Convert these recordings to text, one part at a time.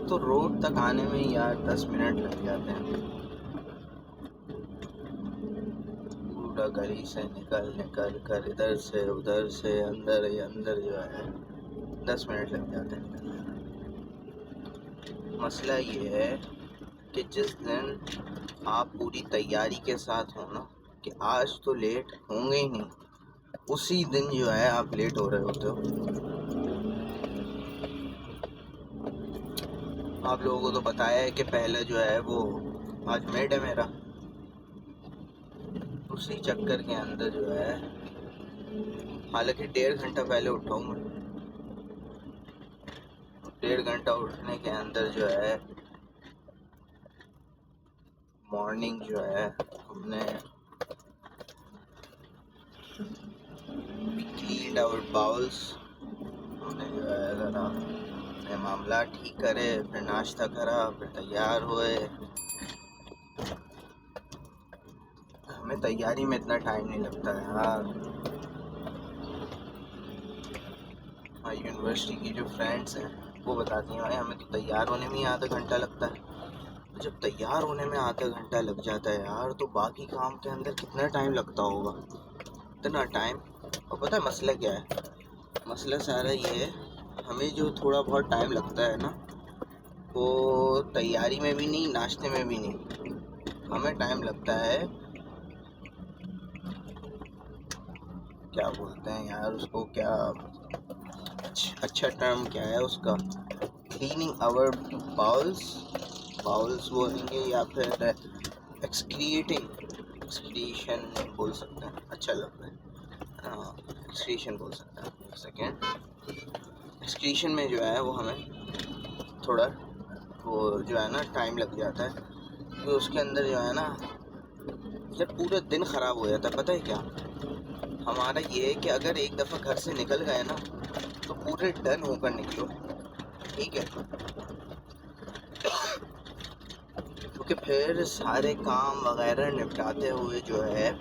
एक तो रोड तक आने में ही यार 10 मिनट लग जाते हैं। पूरा गली से निकल कर इधर से उधर से अंदर जो है 10 मिनट लग जाते हैं निकलने में। मसला ये है कि जिस दिन आप पूरी तैयारी के साथ हो ना कि आज तो लेट होंगे ही नहीं, उसी दिन जो है आप लेट हो रहे होते हो। आप लोगों को तो बताया है कि पहले जो है वो आज मेड है मेरा, उसी चक्कर के अंदर जो है, हालांकि 1.5 घंटा पहले उठा हूँ मैं। 1.5 घंटा उठने के अंदर जो है मॉर्निंग जो है हमने क्लीन्ड आवर बाउल्स, हमने जो है ज़रा अपने मामला ठीक करे, फिर नाश्ता करा, फिर तैयार हुए। हमें तैयारी में इतना टाइम नहीं लगता है यार। हमारी यूनिवर्सिटी की जो फ्रेंड्स हैं वो बताती हैं भाई हमें तो तैयार होने में ही आधा घंटा लगता है। जब तैयार होने में आधा घंटा लग जाता है यार, तो बाकी काम के अंदर कितना टाइम लगता होगा, इतना टाइम। और पता है मसला क्या है? मसला सारा ये है, हमें जो थोड़ा बहुत टाइम लगता है ना, वो तैयारी में भी नहीं, नाश्ते में भी नहीं। हमें टाइम लगता है, क्या बोलते हैं यार उसको, क्या अच्छा टर्म क्या है उसका, क्लीनिंग आवर बाउल्स बोलेंगे या फिर एक्सक्रीशन बोल सकते हैं, अच्छा लगता है। एक्सक्रीशन बोल सकते हैं। एक सेकेंड, एक्सक्रीशन में जो है वो हमें थोड़ा वो जो है ना टाइम लग जाता है, क्योंकि उसके अंदर जो है ना जब पूरा दिन ख़राब हो जाता है। पता है क्या हमारा ये है कि अगर एक दफ़ा घर से निकल गए ना तो पूरे डन होकर निकलो, ठीक है? क्योंकि फिर सारे काम वगैरह निपटाते हुए जो है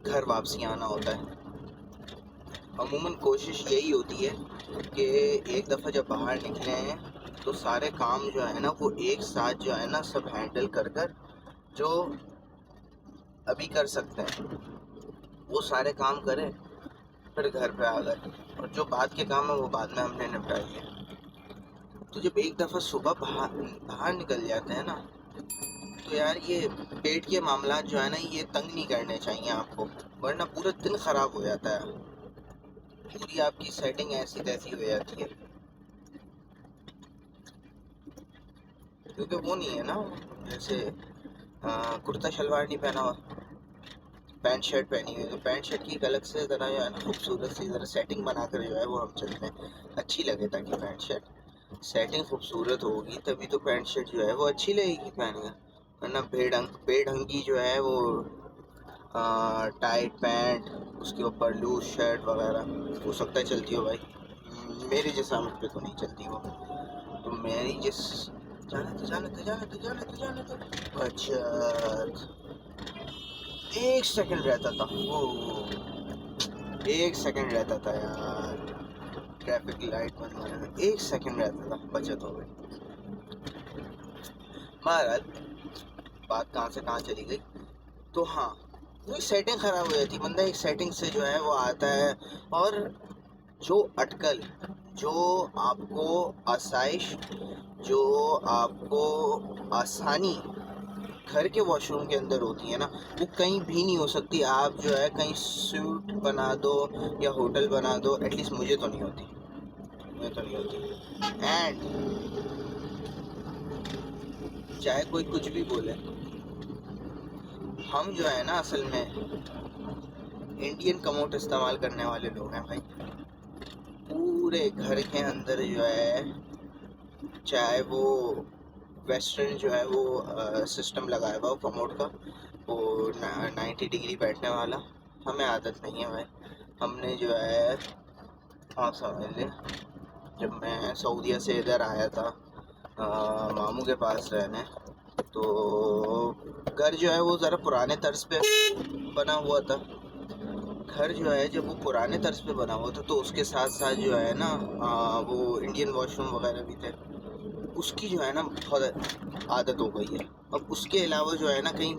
घर वापसी आना होता है। अमूमन कोशिश यही होती है कि एक दफ़ा जब बाहर निकले हैं तो सारे काम जो है ना वो एक साथ जो है ना सब हैंडल कर जो अभी कर सकते हैं वो सारे काम करें, फिर घर पे आ गए, और जो बाद के काम है वो बाद में हमने निपटा लिए। तो जब एक दफ़ा सुबह बाहर निकल जाते हैं ना, तो यार ये पेट के मामला जो है ना ये तंग नहीं करने चाहिए आपको, वरना पूरा दिन ख़राब हो जाता है, पूरी आपकी सेटिंग ऐसी तैसी हो जाती है। क्योंकि वो नहीं है ना, जैसे कुर्ता शलवार नहीं पहना हुआ, पैंट शर्ट पहनी हुई, तो पैंट शर्ट की एक अलग से ज़रा जो है ना खूबसूरत सी ज़रा सेटिंग बनाकर जो है वो हम चलते हैं, अच्छी लगे, ताकि पैंट शर्ट सेटिंग खूबसूरत होगी तभी तो पैंट शर्ट जो है वो अच्छी लगेगी पहनने, वरना बेढंगी जो है वो टाइट पैंट, उसके ऊपर लूज शर्ट वगैरह, हो सकता है चलती हो भाई, मेरे जैसा मुझ पे तो नहीं चलती वो। तो मेरी जिस जाने तो अच्छा 1 सेकंड रहता था, वो 1 सेकंड रहता था यार, ट्रैफिक लाइट बंद होने में 1 सेकंड रहता था, बचत हो गई। बहरहाल बात कहाँ से कहाँ चली गई। तो हाँ, वही सेटिंग ख़राब हो जाती, बंदा एक सेटिंग से जो है वो आता है, और जो अटकल, जो आपको आसाइश, जो आपको आसानी घर के वॉशरूम के अंदर होती है ना, वो कहीं भी नहीं हो सकती। आप जो है कहीं सूट बना दो या होटल बना दो, एटलीस्ट मुझे तो नहीं होती, एंड चाहे कोई कुछ भी बोले, हम जो है ना असल में इंडियन कमोड इस्तेमाल करने वाले लोग हैं भाई। पूरे घर के अंदर जो है, चाहे वो वेस्टर्न जो है वो सिस्टम लगाया हुआ कमोड का, वो 90 डिग्री बैठने वाला, हमें आदत नहीं है भाई। हमने जो है, हाँ समझ ले, जब मैं सऊदीया से इधर आया था मामू के पास रहने, तो घर जो है वो ज़रा पुराने तर्ज पे बना हुआ था। घर जो है जब वो पुराने तर्ज पे बना हुआ था तो उसके साथ साथ जो है ना वो इंडियन वॉशरूम वगैरह भी थे। उसकी जो है ना बहुत आदत हो गई है। अब उसके अलावा जो है ना कहीं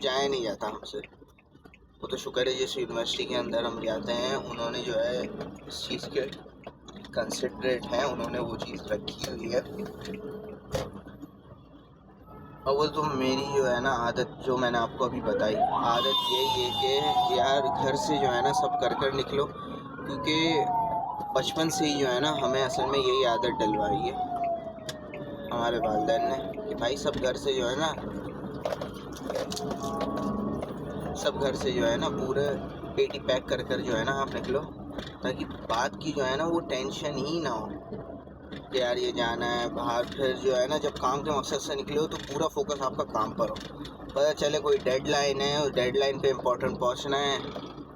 जाया नहीं जाता हमसे। वो तो शुक्र है जिस यूनिवर्सिटी के अंदर हम जाते हैं उन्होंने जो है इस चीज़ के कंसिडरेट हैं, उन्होंने वो चीज़ रखी हुई है। अव्वल तो मेरी जो है ना आदत जो मैंने आपको अभी बताई, आदत यही है कि यार घर से जो है ना सब कर कर निकलो, क्योंकि बचपन से ही जो है ना हमें असल में यही आदत डलवाई है हमारे वालिदैन ने कि भाई सब घर से जो है ना पूरे पेटी पैक कर कर जो है ना आप निकलो, ताकि बात की जो है ना वो टेंशन ही ना हो कि यार ये जाना है बाहर। फिर जो है ना जब काम के मकसद से निकले हो तो पूरा फोकस आपका काम पर हो। पता चले कोई डेडलाइन है, उस डेडलाइन पे इम्पोर्टेंट पहुंचना है,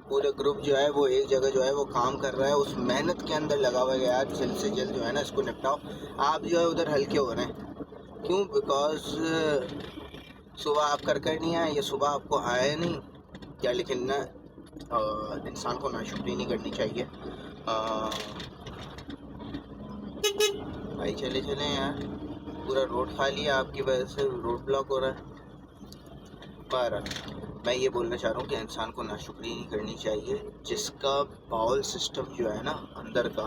पूरे ग्रुप जो है वो एक जगह जो है वो काम कर रहा है, उस मेहनत के अंदर लगा हुआ है यार जल्द से जल्द जो है ना इसको निपटाओ। आप जो है उधर हल्के हो रहे हैं, क्यों? बिकॉज सुबह आप कर कर नहीं आए या सुबह आपको आया नहीं क्या। लेकिन ना इंसान को नाशुक्री नहीं करनी चाहिए। भाई चले चले यार, पूरा रोड खाली है आपकी वजह से, रोड ब्लॉक हो रहा है। पर मैं ये बोलना चाह रहा हूँ कि इंसान को नाशुक्री नहीं करनी चाहिए। जिसका बाउल सिस्टम जो है ना अंदर का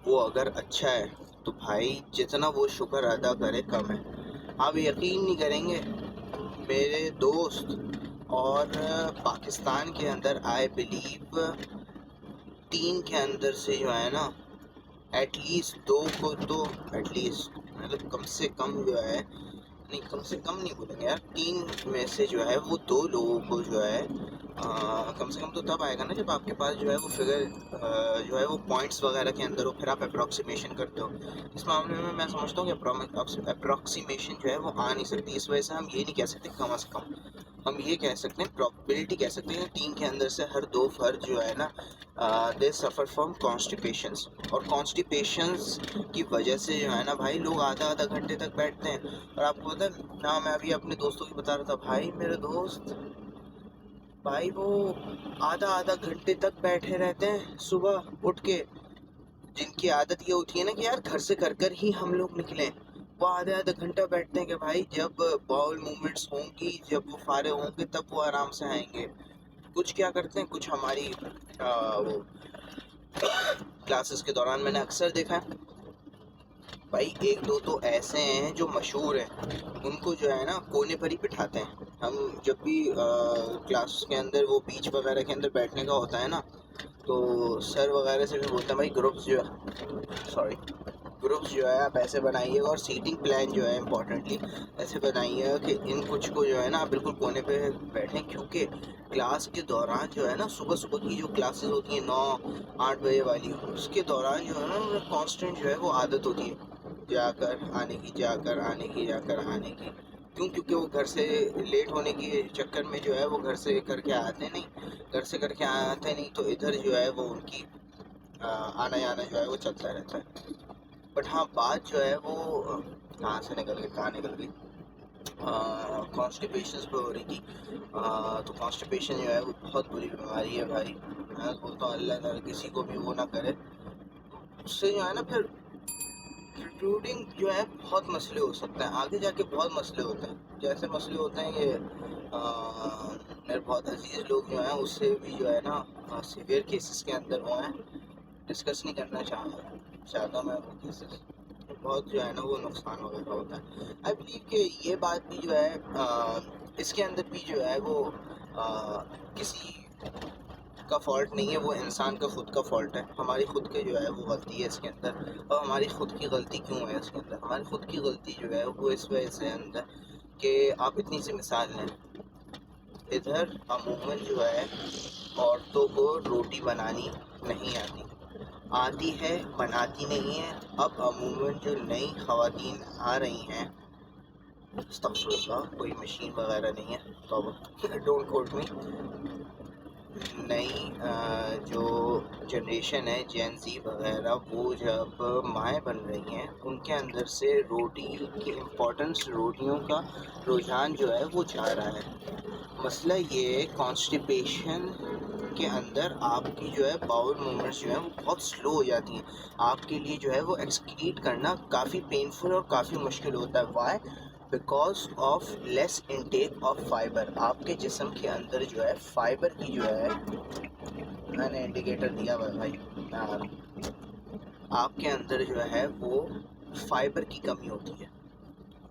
वो अगर अच्छा है तो भाई जितना वो शुक्र अदा करे कम है। आप यकीन नहीं करेंगे, मेरे दोस्त और पाकिस्तान के अंदर आई बिलीव 3 के अंदर से जो है ना एटलीस्ट 2 को तो एटलीस्ट मतलब कम से कम जो है, नहीं कम से कम नहीं बोलेंगे यार, 3 में से जो है वो 2 लोगों को जो है कम से कम तो तब आएगा ना जब आपके पास जो है वो फिगर जो है वो पॉइंट्स वगैरह के अंदर हो, फिर आप अप्रॉक्सीमेशन करते हो। इस मामले में मैं समझता हूँ कि अप्रॉक्सीमेशन जो है वो आ नहीं सकती। इस वजह से हम ये नहीं कह सकते कम अज़ कम, हम ये कह सकते हैं प्रॉबिलिटी कह सकते हैं 3 के अंदर से हर 2 फर्द जो है ना दे सफ़र फ्रॉम कॉन्स्टिपेशंस। और कॉन्स्टिपेशंस की वजह से जो है ना भाई लोग आधा आधा घंटे तक बैठते हैं। और आपको पता है ना, मैं अभी अपने दोस्तों की बता रहा था, भाई मेरे दोस्त भाई वो आधा आधा घंटे तक बैठे रहते हैं सुबह उठ के। जिनकी आदत ये होती है ना कि यार घर से कर कर ही हम लोग निकलें, वो आधे आधा घंटा बैठते हैं कि भाई जब बाउल मूवमेंट्स होंगी, जब वो फारे होंगे तब वो आराम से आएंगे। कुछ क्या करते हैं, कुछ हमारी वो क्लासेस के दौरान मैंने अक्सर देखा है भाई, 1-2 तो ऐसे हैं जो मशहूर हैं, उनको जो है ना कोने पर ही बिठाते हैं। हम जब भी क्लास के अंदर वो बीच वगैरह के अंदर बैठने का होता है ना, तो सर वगैरह से भी बोलते हैं भाई ग्रुप्स जो है आप ऐसे बनाइए, और सीटिंग प्लान जो है इम्पोर्टेंटली ऐसे बनाइए कि इन कुछ को जो है ना आप बिल्कुल कोने पे बैठें। क्योंकि क्लास के दौरान जो है ना सुबह सुबह की जो क्लासेस होती हैं 9-8 बजे वाली, उसके दौरान जो है ना कांस्टेंट जो है वो आदत होती है जाकर आने की, जाकर आने की, जाकर आने की। क्यों? क्योंकि वो घर से लेट होने के चक्कर में जो है वो घर से करके आते नहीं, घर से करके आते नहीं तो इधर जो है वो उनकी आना जाना जो है वो चलता रहता है। बट हाँ बात जो है वो कहाँ से निकल गई, कहाँ निकल गई, कॉन्स्टिपेशन पे हो रही थी। तो कॉन्स्टिपेशन जो है वो बहुत बुरी बीमारी है भाई। मैं बोलता हूँ अल्लाह ताला किसी को भी वो ना करे। उससे जो है ना फिर रिक्रूटिंग जो है बहुत मसले हो सकते हैं, आगे जाके बहुत मसले होते हैं। जैसे मसले होते हैं ये मेरे बहुत अजीज़ लोग जो हैं उससे भी जो है ना सीवियर केसेस के अंदर हुए हैं। डिस्कस नहीं करना चाहता मैं वो केसेस, बहुत जो है ना वो नुकसान वगैरह होता है। आई बिलीव कि ये बात भी जो है इसके अंदर भी जो है वो किसी का फॉल्ट नहीं है, वो इंसान का खुद का फॉल्ट है। हमारी खुद के जो है वो गलती है इसके अंदर। और हमारी खुद की गलती क्यों है इसके अंदर? हमारी खुद की गलती जो है वो इस वजह से अंदर कि आप इतनी सी मिसाल लें, इधर अमूमन जो है औरतों को रोटी बनानी नहीं आती है, बनाती नहीं है। अब अमूमन जो नई ख़वातीन आ रही हैं, अस्तग़फिरुल्लाह कोई मशीन वगैरह नहीं है, तो डोंट कोट मी, नई जो जनरेशन है जेन ज़ी वगैरह, वो जब माएँ बन रही हैं उनके अंदर से रोटी की इम्पोर्टेंस, रोटियों का रुझान जो है वो जा रहा है। मसला ये कॉन्स्टिपेशन के अंदर आपकी जो है बाउल मूवमेंट्स जो है वो बहुत स्लो हो जाती हैं। आपके लिए जो है वो एक्सक्रीट करना काफ़ी पेनफुल और काफ़ी मुश्किल होता है। Why? Because of less intake of fibre. आपके जिस्म के अंदर जो है फाइबर की जो है, मैंने इंडिकेटर दिया हुआ है भाई, मैं आ रहा हूँ। आपके अंदर जो है वो फाइबर की कमी होती है,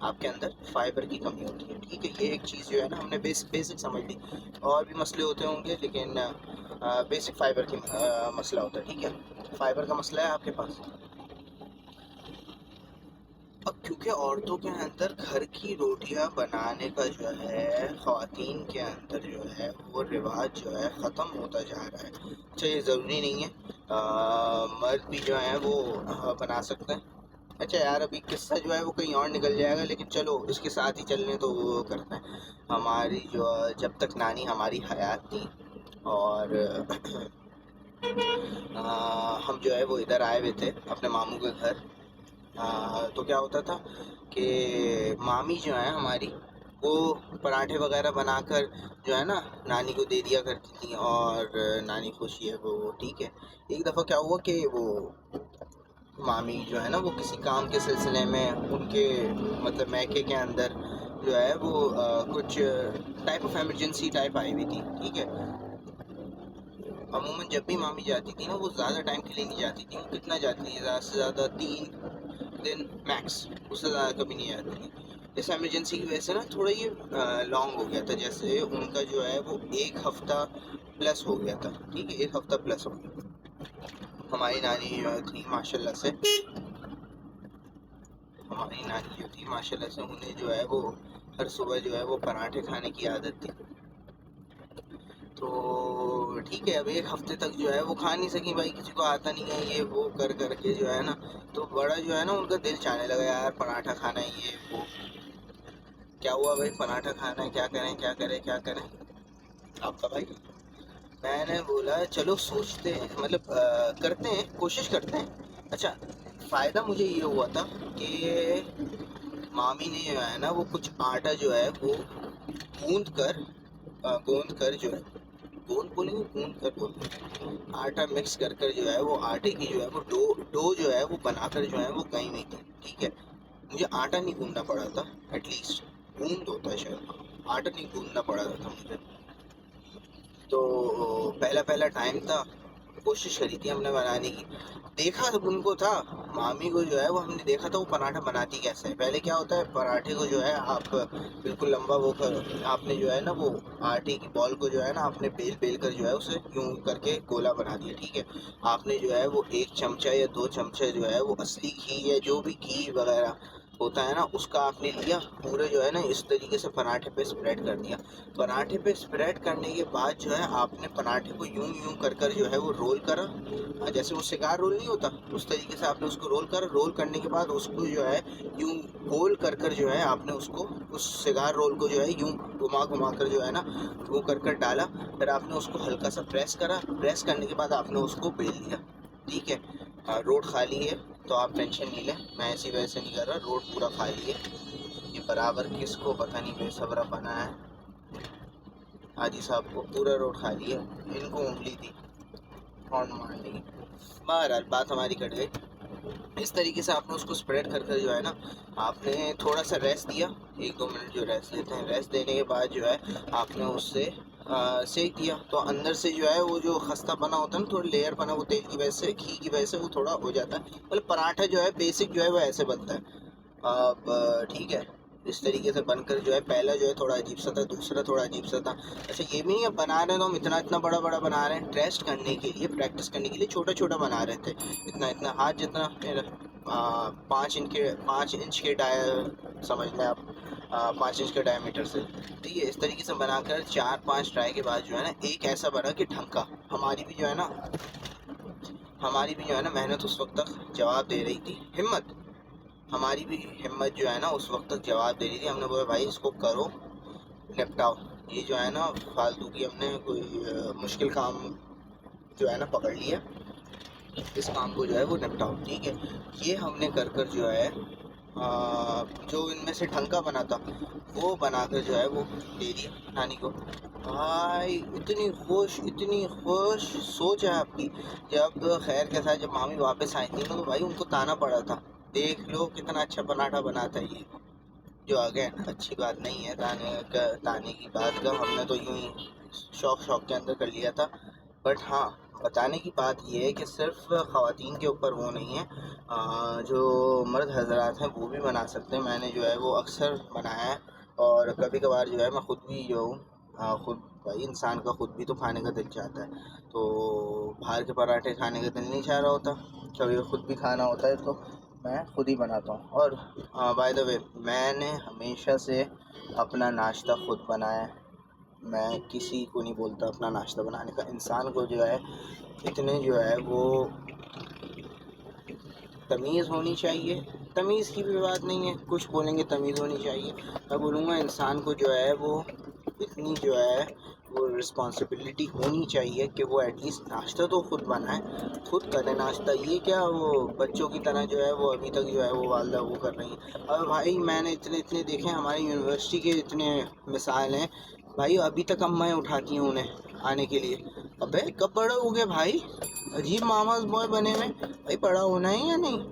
आपके अंदर फाइबर की कमी होती है। ठीक है, ये एक चीज़ जो है ना हमने बेसिक समझ ली। और भी मसले होते होंगे लेकिन बेसिक फाइबर की मसला होता है। ठीक है, फाइबर का मसला है आपके पास। अब क्योंकि औरतों के अंदर घर की रोटियां बनाने का जो है, ख़वातीन के अंदर जो है वो रिवाज जो है ख़त्म होता जा रहा है। अच्छा, ये ज़रूरी नहीं है मर्द भी जो है वो बना सकते हैं। अच्छा यार, अभी किस्सा जो है वो कहीं और निकल जाएगा, लेकिन चलो इसके साथ ही चलने तो वो करते हैं। हमारी जो जब तक नानी हमारी हयात थी और हम जो है वो इधर आए हुए थे अपने मामू के घर, तो क्या होता था कि मामी जो है हमारी वो पराठे वगैरह बनाकर जो है ना नानी को दे दिया करती थी और नानी खुश है वो। ठीक है, एक दफ़ा क्या हुआ कि वो मामी जो है ना वो किसी काम के सिलसिले में उनके मतलब मैके के अंदर जो है वो कुछ टाइप ऑफ इमरजेंसी टाइप आई हुई थी। ठीक है, अमूमन जब भी मामी जाती थी ना वो ज़्यादा टाइम के लिए नहीं जाती थी। वो कितना जाती थी, ज़्यादा से ज़्यादा 3 दिन मैक्स, उससे ज़्यादा कभी नहीं जाती थी। इस इमरजेंसी की वजह से ना थोड़ा ये लॉन्ग हो गया था, जैसे उनका जो है वो 1 हफ़्ता प्लस हो गया था। ठीक है, 1 हफ़्ता प्लस हो गया। हमारी नानी जो थी माशाल्लाह से, हमारी नानी जो थी माशाल्लाह से उन्हें जो है वो हर सुबह जो है वो पराठे खाने की आदत थी। तो ठीक है, अब 1 हफ्ते तक जो है वो खा नहीं सकी भाई, किसी को आता नहीं है ये वो कर करके जो है ना, तो बड़ा जो है ना उनका दिल चाहने लगा यार पराठा खाना है ये वो। क्या हुआ भाई, पराठा खाना है, क्या करें क्या करें क्या करें आपका भाई। मैंने बोला चलो सोचते हैं, मतलब करते हैं, कोशिश करते हैं। अच्छा, फ़ायदा मुझे ये हुआ था कि मामी ने जो है ना वो कुछ आटा जो है वो गूंद कर जो है, गोंद बोलेंगे, गूंद कर बोलते, आटा मिक्स कर कर जो है वो आटे की जो है वो डो जो है वो बनाकर जो है वो गई हुई थी। ठीक है, मुझे आटा नहीं गूंदना पड़ा था, एटलीस्ट गूंद होता है शायद, आटा नहीं गूंदना पड़ा था मुझे। तो पहला पहला टाइम था, कोशिश करी थी हमने बनाने की। देखा तो उनको था, मामी को जो है वो हमने देखा था वो पराठा बनाती कैसे है। पहले क्या होता है, पराठे को जो है आप बिल्कुल लंबा वो कर, आपने जो है ना वो आटे की बॉल को जो है ना आपने बेल बेल कर जो है उसे यूं करके गोला बना दिया। ठीक है, आपने जो है वो 1 चमचा या 2 चमचे जो है वो असली घी या जो भी घी वगैरह होता है ना उसका आपने लिया, पूरे जो है ना इस तरीके से पराठे पे स्प्रेड कर दिया। पराठे पे स्प्रेड करने के बाद जो है आपने पराठे को यूं यूं कर कर जो है वो रोल करा, जैसे वो शिकार रोल नहीं होता उस तरीके से आपने उसको रोल करा। रोल करने के बाद उसको जो है यूं गोल कर कर जो है आपने उसको, उस शिकार रोल को जो है यूं घुमा घुमा कर जो है ना वो कर कर डाला। फिर आपने उसको हल्का सा प्रेस करा, प्रेस करने के बाद आपने उसको बेल लिया। ठीक है, रोड खाली है तो आप टेंशन नहीं लें, मैं ऐसी वैसे नहीं कर रहा, रोड पूरा खाली है। ये बराबर किसको पता नहीं बेसब्रा बना है, हाजी साहब को पूरा रोड खाली है, इनको उंगली दी हॉर्न मारने की। बहरहाल बात हमारी कट गई। इस तरीके से आपने उसको स्प्रेड कर कर जो है ना आपने थोड़ा सा रेस्ट दिया, 1-2 मिनट जो रेस्ट लेते हैं। रेस्ट देने के बाद जो है आपने उससे सेक दिया, तो अंदर से जो है वो जो खस्ता बना होता है ना, थोड़ा लेयर बना, वो तेल की वजह से, घी की वजह से वो थोड़ा हो जाता है। मतलब पराठा जो है बेसिक जो है वो ऐसे बनता है। अब ठीक है, इस तरीके से बनकर जो है पहला जो है थोड़ा अजीब सा था, दूसरा थोड़ा अजीब सा था। अच्छा, ये भी नहीं अब बना रहे हैं तो हम इतना इतना बड़ा बड़ा बना रहे हैं, टेस्ट करने के लिए, प्रैक्टिस करने के लिए छोटा छोटा बना रहे थे, इतना इतना हाथ जितना, 5 इंच के डाय समझ लें आप, 5 इंच के डायमीटर से। ठीक है, इस तरीके से बनाकर 4-5 ट्राई के बाद जो है ना एक ऐसा बना कि ढंग का, हमारी भी जो है ना मेहनत उस वक्त तक जवाब दे रही थी, हमारी भी हिम्मत जो है ना उस वक्त तक जवाब दे रही थी। हमने बोला भाई इसको करो, निपटाओ, ये जो है ना फालतू की हमने कोई मुश्किल काम जो है ना पकड़ लिया, इस काम को जो है वो निपटाओ। ठीक है, ये हमने कर कर जो है जो इनमें से ढंग का बना था वो बनाकर जो है वो दे दिया नानी को। भाई इतनी खुश सोच है आपकी। जब खैर के साथ जब मामी वापस आई थी ना तो भाई उनको ताना पड़ा था, देख लो कितना अच्छा पराठा बनाता है ये। जो अगेन अच्छी बात नहीं है ताने की बात का, हमने तो यूं ही शौक के अंदर कर लिया था। बट हाँ, बताने की बात ये है कि सिर्फ ख़वातीन के ऊपर वो नहीं है, जो मर्द हजरात हैं वो भी बना सकते हैं। मैंने जो है वो अक्सर बनाया है, और कभी कभार जो है मैं ख़ुद भी जो हूँ ख़ुद भाई इंसान का ख़ुद भी तो खाने का दिल चाहता है, तो बाहर के पराठे खाने का दिल नहीं चाह रहा होता, कभी ख़ुद भी खाना होता है तो मैं खुद ही बनाता हूँ। और बाय द वे, मैंने हमेशा से अपना नाश्ता खुद बनाया है। मैं किसी को नहीं बोलता अपना नाश्ता बनाने का। इंसान को जो है इतने जो है वो तमीज़ होनी चाहिए। तमीज़ की भी बात नहीं है, कुछ बोलेंगे तमीज़ होनी चाहिए, मैं बोलूँगा इंसान को जो है वो इतनी जो है वो रिस्पॉन्सिबिलिटी होनी चाहिए कि वो एटलीस्ट नाश्ता तो खुद बनाए, खुद करे नाश्ता। ये क्या वो बच्चों की तरह जो है वो अभी तक जो है वो वालदा वो कर रही हैं। और भाई मैंने इतने देखे हमारी यूनिवर्सिटी के इतने मिसाल हैं भाई, अभी तक अम्माएँ उठाती हैं उन्हें आने के लिए। अबे कब बड़े हो गए भाई, अजीब मामाज बॉय बने हुए भाई, बड़ा होना है या नहीं।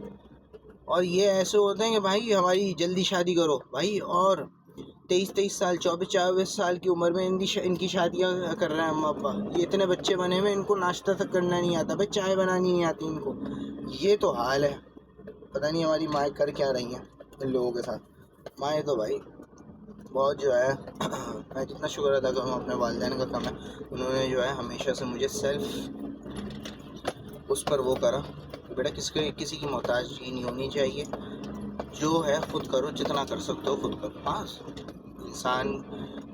और ये ऐसे होते हैं कि भाई हमारी जल्दी शादी करो भाई, और 23 साल 24 साल की उम्र में इनकी शादियाँ कर रहे हैं अम्मा अब्बा। ये इतने बच्चे बने हुए, इनको नाश्ता तक करना नहीं आता भाई, चाय बनानी नहीं आती इनको। ये तो हाल है, पता नहीं हमारी माएँ कर क्या रही हैं इन लोगों के साथ। माएँ तो भाई बहुत जो है मैं जितना शुक्र अदा करूँ अपने वालिदैन का कम है, उन्होंने जो है हमेशा से मुझे सेल्फ उस पर वो करा कि बेटा किसी की मोहताजी नहीं होनी चाहिए, जो है ख़ुद करो, जितना कर सकते हो खुद करो। हाँ, इंसान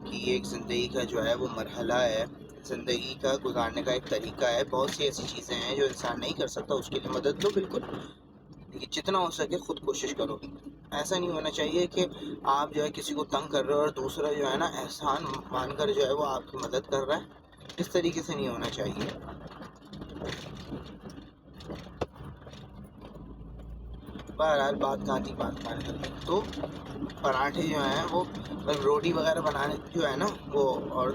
की एक ज़िंदगी का जो है वो मरहला है, ज़िंदगी का गुजारने का एक तरीका है। बहुत सी ऐसी चीज़ें हैं जो इंसान नहीं कर सकता, उसके लिए मदद लो बिल्कुल, लेकिन जितना हो सके ख़ुद कोशिश करो। ऐसा नहीं होना चाहिए कि आप जो है किसी को तंग कर रहे हो और दूसरा जो है ना एहसान मानकर जो है वो आपकी मदद कर रहा है, इस तरीके से नहीं होना चाहिए। बहरहाल बात कहाँ थी, बात कहाँ थी। तो पराठे जो हैं वो रोटी वगैरह बनाने जो है ना वो, और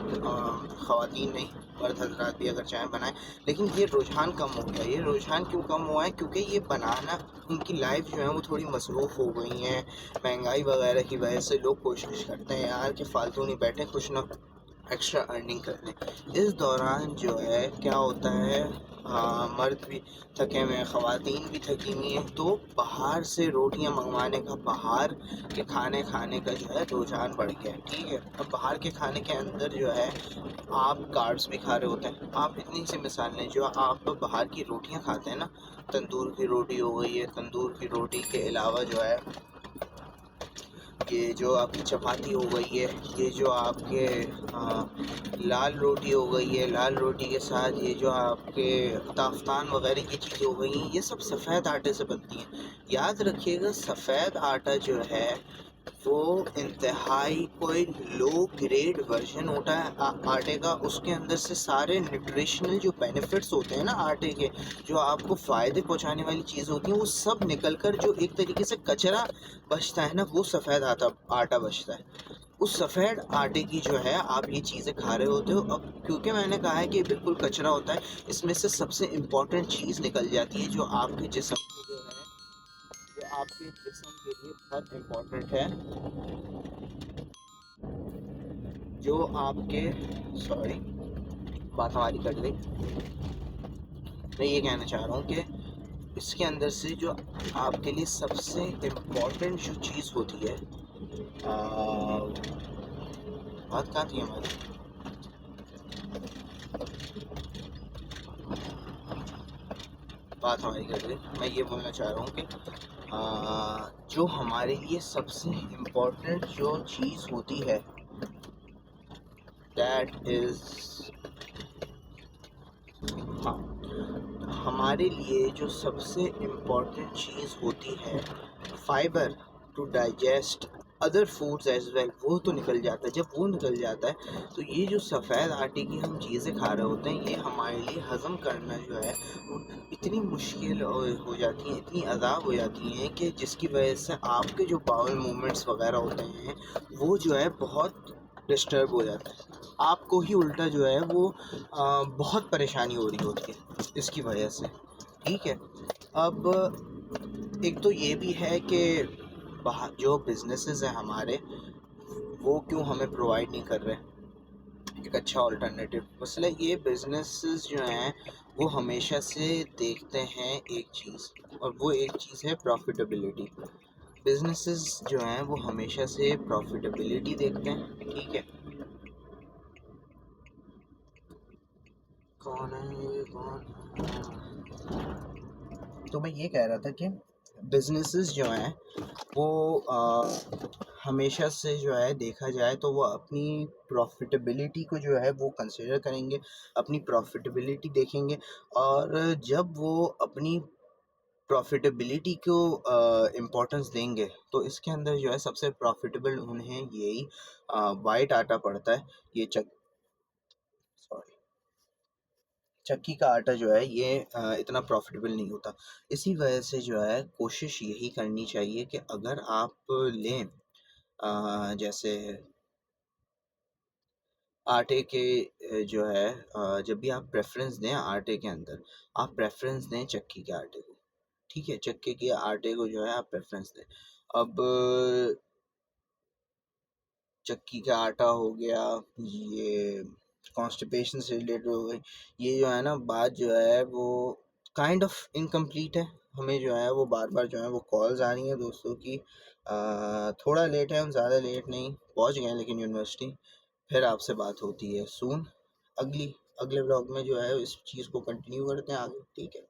ख़वातीन नहीं मर्द हजरात भी अगर चाहें बनाएं, लेकिन ये रुझान कम हो गया। ये रुझान क्यों कम हुआ है? क्योंकि ये बनाना उनकी लाइफ जो है वो थोड़ी मसरूफ़ हो गई है महंगाई वगैरह की वजह से। लोग कोशिश करते हैं यार कि फ़ालतू नहीं बैठे, कुछ ना एक्स्ट्रा अर्निंग कर लें। इस दौरान जो है क्या होता है, मर्द भी थके हुए हैं, ख़वातीन भी थकी हुई हैं, तो बाहर से रोटियां मंगवाने का, बाहर के खाने खाने का जो है रुझान बढ़ गया है। ठीक है, अब बाहर के खाने के अंदर जो है आप कार्ब्स भी खा रहे होते हैं। आप इतनी सी मिसाल लें, जो आप बाहर की रोटियां खाते हैं ना, तंदूर की रोटी हो गई है, तंदूर की रोटी के अलावा जो है ये जो आपकी चपाती हो गई है, ये जो आपके लाल रोटी हो गई है, लाल रोटी के साथ ये जो आपके ताफ्तान वगैरह की चीज़ें हो गई हैं, ये सब सफ़ेद आटे से बनती हैं। याद रखिएगा, सफ़ेद आटा जो है वो इंतहाई कोई लो ग्रेड वर्जन होता है आटे का। उसके अंदर से सारे न्यूट्रिशनल जो बेनिफिट्स होते हैं ना आटे के, जो आपको फ़ायदे पहुंचाने वाली चीज़ होती हैं, वो सब निकल कर जो एक तरीके से कचरा बचता है ना, वो सफ़ेद आटा बचता है। उस सफ़ेद आटे की जो है आप ये चीज़ें खा रहे होते हो। अब क्योंकि मैंने कहा है कि बिल्कुल कचरा होता है, इसमें से सबसे इम्पॉर्टेंट चीज़ निकल जाती है जो आपके जिस्म को जो है, जो आपके जिस्म के लिए बहुत इम्पोर्टेंट है, जो आपके सॉरी बात हमारी कट गई। मैं ये कहना चाह रहा हूँ कि इसके अंदर से जो आपके लिए सबसे इम्पोर्टेंट जो चीज़ होती है, बात कहाँ थी हमारी, बात हमारी कर गई। मैं ये बोलना चाह रहा हूँ कि जो हमारे लिए सबसे इम्पोर्टेंट जो चीज़ होती है, दैट इज़, हाँ, हमारे लिए जो सबसे इम्पोर्टेंट चीज़ होती है fibre to digest other foods as well, वो तो निकल जाता है। जब वो निकल जाता है तो ये जो सफ़ेद आटे की हम चीज़ें खा रहे होते हैं, ये हमारे लिए हज़म करना जो है वो इतनी मुश्किल हो जाती हैं, इतनी अज़ाब हो जाती हैं कि जिसकी वजह से आपके जो बाउल मूवमेंट्स वगैरह होते हैं वो जो है बहुत डिस्टर्ब हो जाता है। आपको ही उल्टा जो है वो बहुत परेशानी हो रही होती है इसकी वजह से। ठीक है। अब एक तो ये भी है कि बाहर जो बिजनेसेस हैं हमारे, वो क्यों हमें प्रोवाइड नहीं कर रहे एक अच्छा ऑल्टरनेटिव। मसला ये बिजनेसेस जो हैं वो हमेशा से देखते हैं एक चीज़, और वो एक चीज़ है प्रॉफिटेबिलिटी। बिजनेसेस जो हैं वो हमेशा से प्रॉफिटेबिलिटी देखते हैं। ठीक है। कौन है ये, कौन है? तो मैं ये कह रहा था कि बिजनेसेस जो हैं वो हमेशा से जो है देखा जाए तो वो अपनी प्रॉफिटेबिलिटी को जो है वो कंसिडर करेंगे, अपनी प्रॉफिटेबिलिटी देखेंगे। और जब वो अपनी प्रॉफिटेबिलिटी को इम्पोर्टेंस देंगे तो इसके अंदर जो है सबसे प्रॉफिटेबल उन्हें यही वाइट आटा पड़ता है। ये सॉरी चक्की का आटा जो है ये इतना प्रॉफिटेबल नहीं होता। इसी वजह से जो है कोशिश यही करनी चाहिए कि अगर आप लें जैसे आटे के जो है जब भी आप प्रेफ़रेंस दें आटे के अंदर, आप प्रेफ़रेंस दें चक्की के आटे को। ठीक है? चक्की के आटे को जो है आप प्रेफ़रेंस दें। अब चक्की का आटा हो गया, ये कॉन्स्टिपेशन से रिलेटेड हो गई, ये जो है ना बात जो है वो काइंड ऑफ इनकम्प्लीट है। हमें जो है वो बार-बार जो है वो कॉल्स आ रही हैं दोस्तों की। थोड़ा लेट है, हम ज़्यादा लेट नहीं, पहुँच गए हैं लेकिन यूनिवर्सिटी। फिर आपसे बात होती है सून, अगले व्लॉग में जो है इस चीज़ को कंटिन्यू करते हैं आगे। ठीक है।